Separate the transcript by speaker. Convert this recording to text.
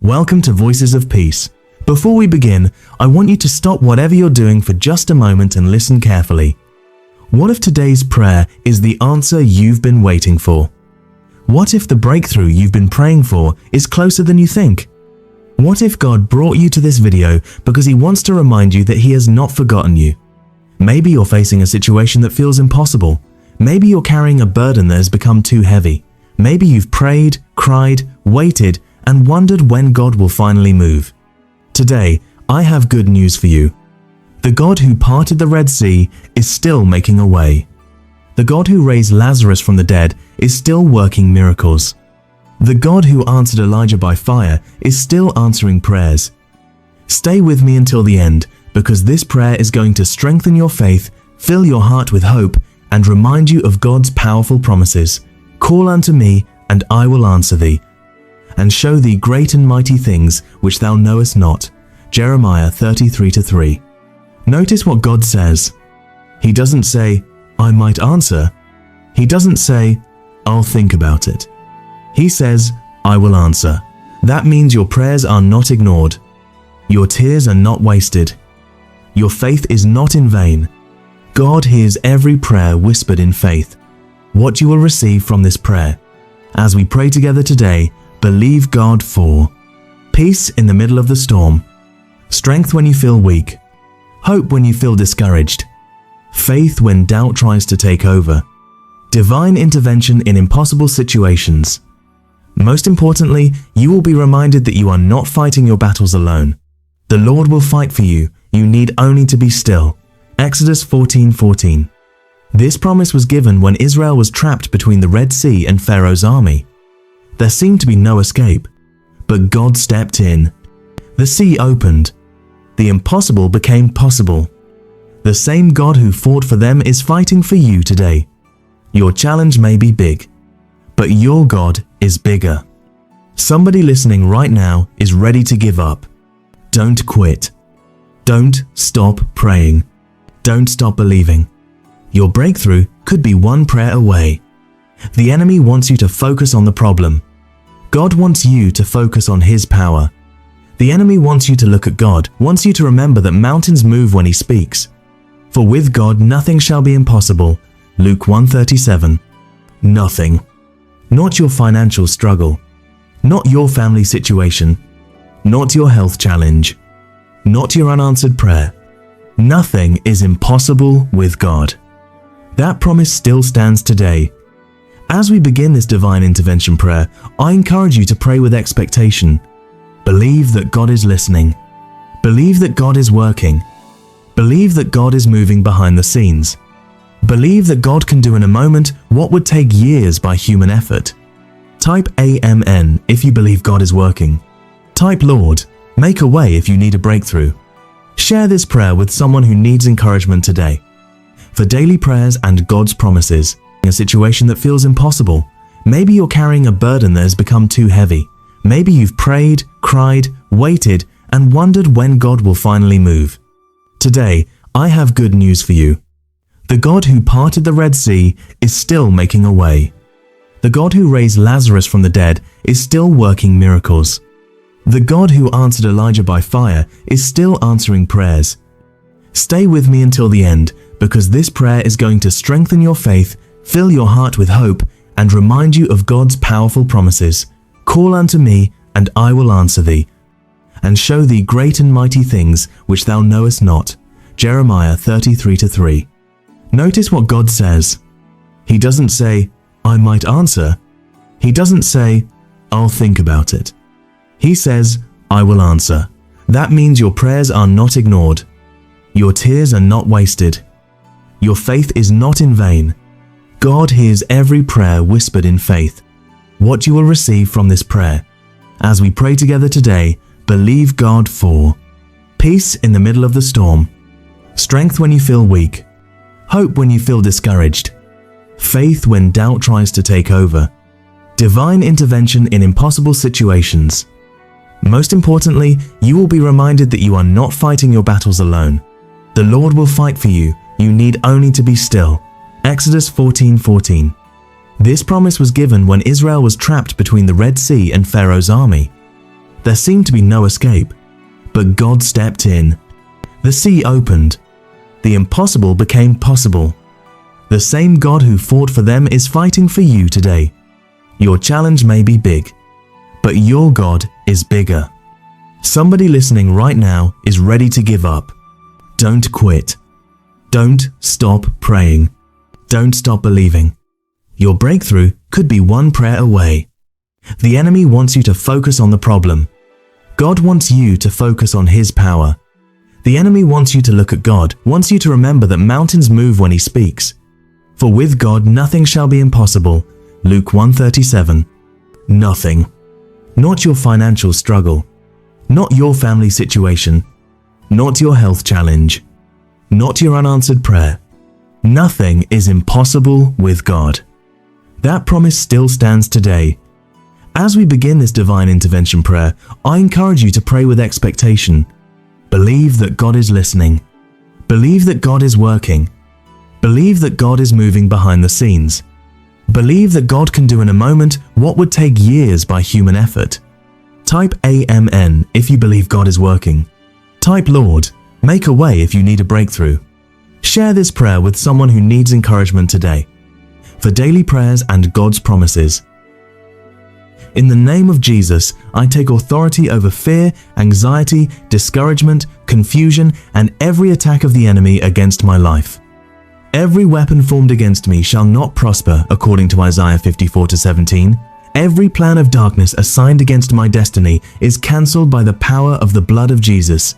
Speaker 1: Welcome to Voices of Peace. Before we begin, I want you to stop whatever you're doing for just a moment and listen carefully. What if today's prayer is the answer you've been waiting for? What if the breakthrough you've been praying for is closer than you think? What if God brought you to this video because He wants to remind you that He has not forgotten you? Maybe you're facing a situation that feels impossible. Maybe you're carrying a burden that has become too heavy. Maybe you've prayed, cried, waited, and wondered when God will finally move. Today, I have good news for you. The God who parted the Red Sea is still making a way. The God who raised Lazarus from the dead is still working miracles. The God who answered Elijah by fire is still answering prayers. Stay with me until the end, because this prayer is going to strengthen your faith, fill your heart with hope, and remind you of God's powerful promises. Call unto me, and I will answer thee, and show thee great and mighty things which thou knowest not. Jeremiah 33:3. Notice what God says. He doesn't say, I might answer. He doesn't say, I'll think about it. He says, I will answer. That means your prayers are not ignored. Your tears are not wasted. Your faith is not in vain. God hears every prayer whispered in faith. What you will receive from this prayer. As we pray together today, believe God for peace in the middle of the storm, strength when you feel weak, hope when you feel discouraged, faith when doubt tries to take over, divine intervention in impossible situations. Most importantly, you will be reminded that you are not fighting your battles alone. The Lord will fight for you. You need only to be still. Exodus 14:14. This promise was given when Israel was trapped between the Red Sea and Pharaoh's army. There seemed to be no escape, but God stepped in. The sea opened. The impossible became possible. The same God who fought for them is fighting for you today. Your challenge may be big, but your God is bigger. Somebody listening right now is ready to give up. Don't quit. Don't stop praying. Don't stop believing. Your breakthrough could be one prayer away. The enemy wants you to focus on the problem. God wants you to focus on His power. The enemy wants you to look at God, wants you to remember that mountains move when He speaks. For with God nothing shall be impossible. Luke 1:37. Nothing. Not your financial struggle. Not your family situation. Not your health challenge. Not your unanswered prayer. Nothing is impossible with God. That promise still stands today. As we begin this divine intervention prayer, I encourage you to pray with expectation. Believe that God is listening. Believe that God is working. Believe that God is moving behind the scenes. Believe that God can do in a moment what would take years by human effort. Type AMN if you believe God is working. Type Lord, make a way if you need a breakthrough. Share this prayer with someone who needs encouragement today. For daily prayers and God's promises, a situation that feels impossible. Maybe you're carrying a burden that has become too heavy. Maybe you've prayed, cried, waited, and wondered when God will finally move. Today, I have good news for you. The God who parted the Red Sea is still making a way. The God who raised Lazarus from the dead is still working miracles. The God who answered Elijah by fire is still answering prayers. Stay with me until the end, because this prayer is going to strengthen your faith, fill your heart with hope, and remind you of God's powerful promises. Call unto me, and I will answer thee, and show thee great and mighty things which thou knowest not. Jeremiah 33:3. Notice what God says. He doesn't say, I might answer. He doesn't say, I'll think about it. He says, I will answer. That means your prayers are not ignored. Your tears are not wasted. Your faith is not in vain. God hears every prayer whispered in faith. What you will receive from this prayer. As we pray together today, believe God for peace in the middle of the storm, strength when you feel weak, hope when you feel discouraged, faith when doubt tries to take over, divine intervention in impossible situations. Most importantly, you will be reminded that you are not fighting your battles alone. The Lord will fight for you. You need only to be still. Exodus 14:14. This promise was given when Israel was trapped between the Red Sea and Pharaoh's army. There seemed to be no escape, but God stepped in. The sea opened. The impossible became possible. The same God who fought for them is fighting for you today. Your challenge may be big, but your God is bigger. Somebody listening right now is ready to give up. Don't quit. Don't stop praying. Don't stop believing. Your breakthrough could be one prayer away. The enemy wants you to focus on the problem. God wants you to focus on His power. The enemy wants you to look at God, wants you to remember that mountains move when He speaks. For with God nothing shall be impossible. Luke 1:37. Nothing. Not your financial struggle. Not your family situation. Not your health challenge. Not your unanswered prayer. Nothing is impossible with God. That promise still stands today. As we begin this divine intervention prayer, I encourage you to pray with expectation. Believe that God is listening. Believe that God is working. Believe that God is moving behind the scenes. Believe that God can do in a moment what would take years by human effort. Type AMN if you believe God is working. Type Lord, make a way if you need a breakthrough. Share this prayer with someone who needs encouragement today. For daily prayers and God's promises. In the name of Jesus, I take authority over fear, anxiety, discouragement, confusion, and every attack of the enemy against my life. Every weapon formed against me shall not prosper, according to Isaiah 54:17. Every plan of darkness assigned against my destiny is cancelled by the power of the blood of Jesus.